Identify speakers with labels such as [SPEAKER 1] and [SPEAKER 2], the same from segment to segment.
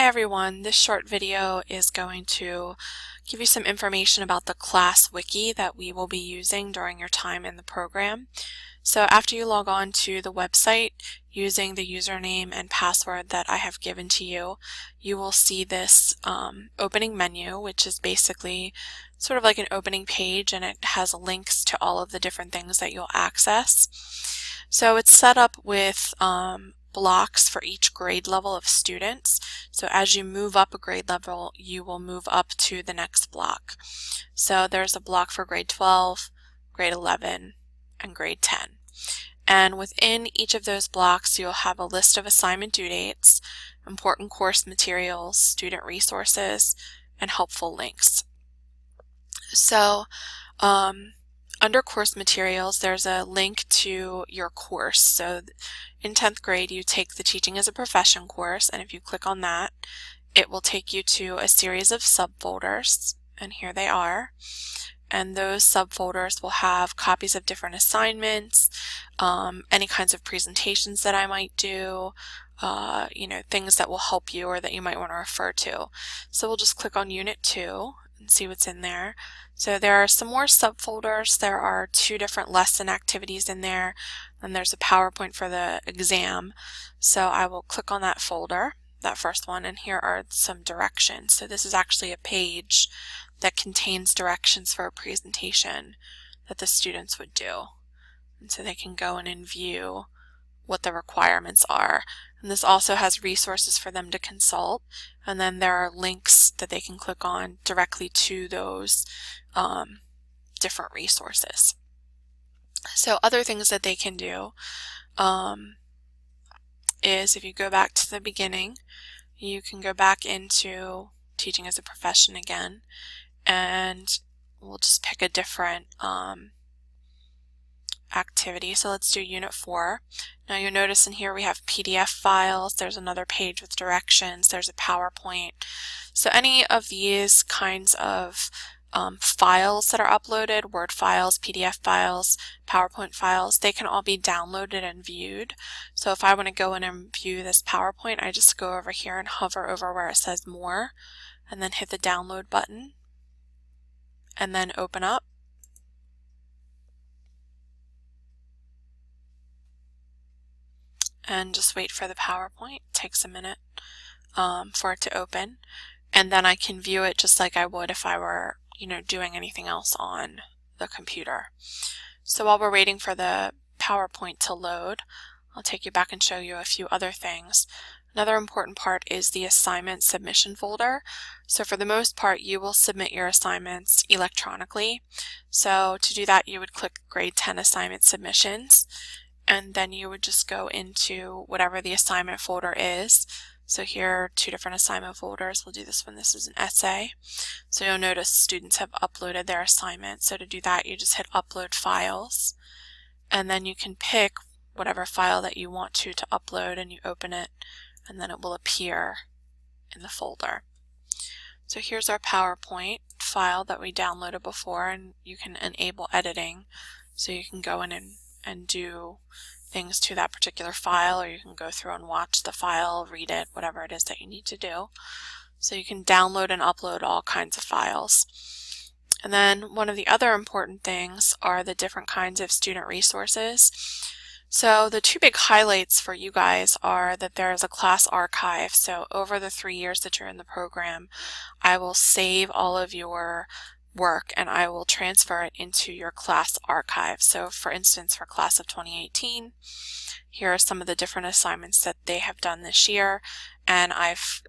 [SPEAKER 1] Hi everyone, this short video is going to give you some information about the class wiki that we will be using during your time in the program. So after you log on to the website using the username and password that I have given to you, you will see this opening menu, which is basically sort of like an opening page, and it has links to all of the different things that you'll access. So it's set up with blocks for each grade level of students. So as you move up a grade level, you will move up to the next block. So there's a block for grade 12, grade 11, and grade 10. And within each of those blocks, you'll have a list of assignment due dates, important course materials, student resources, and helpful links. So under course materials, there's a link to your course. So in 10th grade, you take the Teaching as a Profession course, and if you click on that, it will take you to a series of subfolders, and here they are. And those subfolders will have copies of different assignments, any kinds of presentations that I might do, things that will help you or that you might want to refer to. So we'll just click on Unit 2 and see what's in there. So there are some more subfolders. There are 2 different lesson activities in there, and there's a PowerPoint for the exam. So I will click on that folder, that first one, and here are some directions. So this is actually a page that contains directions for a presentation that the students would do. And so they can go in and view what the requirements are. And this also has resources for them to consult, and then there are links that they can click on directly to those different resources. So other things that they can do is, if you go back to the beginning, you can go back into Teaching as a Profession again, and we'll just pick a different activity. So let's do Unit 4. Now you'll notice in here we have PDF files, there's another page with directions, there's a PowerPoint. So any of these kinds of files that are uploaded, Word files, PDF files, PowerPoint files, they can all be downloaded and viewed. So if I want to go in and view this PowerPoint, I just go over here and hover over where it says More, and then hit the download button, and then open up. And just wait for the PowerPoint. It takes a minute for it to open, and then I can view it just like I would if I were doing anything else on the computer. So while we're waiting for the PowerPoint to load, I'll take you back and show you a few other things. Another important part is the assignment submission folder. So for the most part, you will submit your assignments electronically. So to do that, you would click Grade 10 Assignment Submissions, and then you would just go into whatever the assignment folder is. So here are 2 different assignment folders. We'll do this one. This is an essay. So you'll notice students have uploaded their assignment. So to do that, you just hit Upload Files, and then you can pick whatever file that you want to upload, and you open it, and then it will appear in the folder. So here's our PowerPoint file that we downloaded before, and you can enable editing. So you can go in and do things to that particular file, or you can go through and watch the file, read it, whatever it is that you need to do. So you can download and upload all kinds of files. And then one of the other important things are the different kinds of student resources. So the 2 big highlights for you guys are that there is a class archive. So over the 3 years that you're in the program, I will save all of your work and I will transfer it into your class archive. So for instance, for class of 2018, here are some of the different assignments that they have done this year, and I've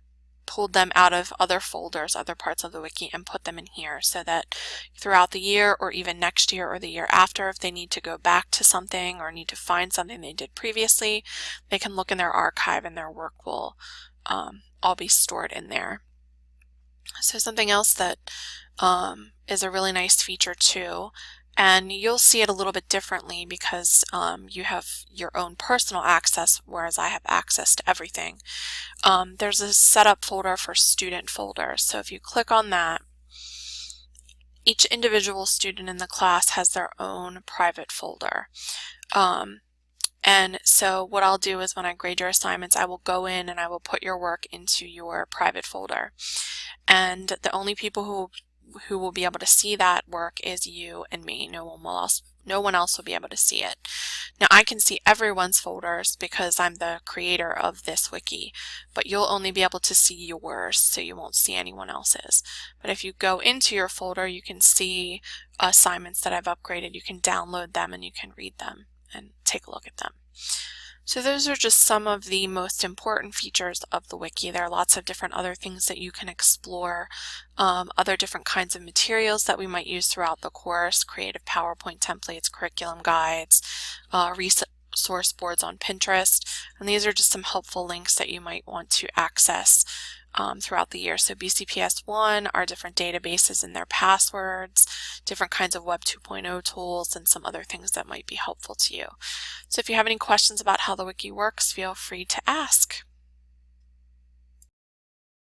[SPEAKER 1] pulled them out of other folders, other parts of the wiki, and put them in here so that throughout the year, or even next year or the year after, if they need to go back to something or need to find something they did previously, they can look in their archive and their work will all be stored in there. So something else that is a really nice feature too, and you'll see it a little bit differently because you have your own personal access, whereas I have access to everything. There's a setup folder for student folders. So if you click on that, each individual student in the class has their own private folder. And so what I'll do is when I grade your assignments, I will go in and I will put your work into your private folder. And the only people who will be able to see that work is you and me. No one else will be able to see it. Now I can see everyone's folders because I'm the creator of this wiki, but you'll only be able to see yours, so you won't see anyone else's. But if you go into your folder, you can see assignments that I've upgraded. You can download them and you can read them and take a look at them. So those are just some of the most important features of the wiki. There are lots of different other things that you can explore, other different kinds of materials that we might use throughout the course, creative PowerPoint templates, curriculum guides, resource boards on Pinterest, and these are just some helpful links that you might want to access throughout the year. So BCPS1 are different databases and their passwords, different kinds of Web 2.0 tools, and some other things that might be helpful to you. So if you have any questions about how the wiki works, feel free to ask.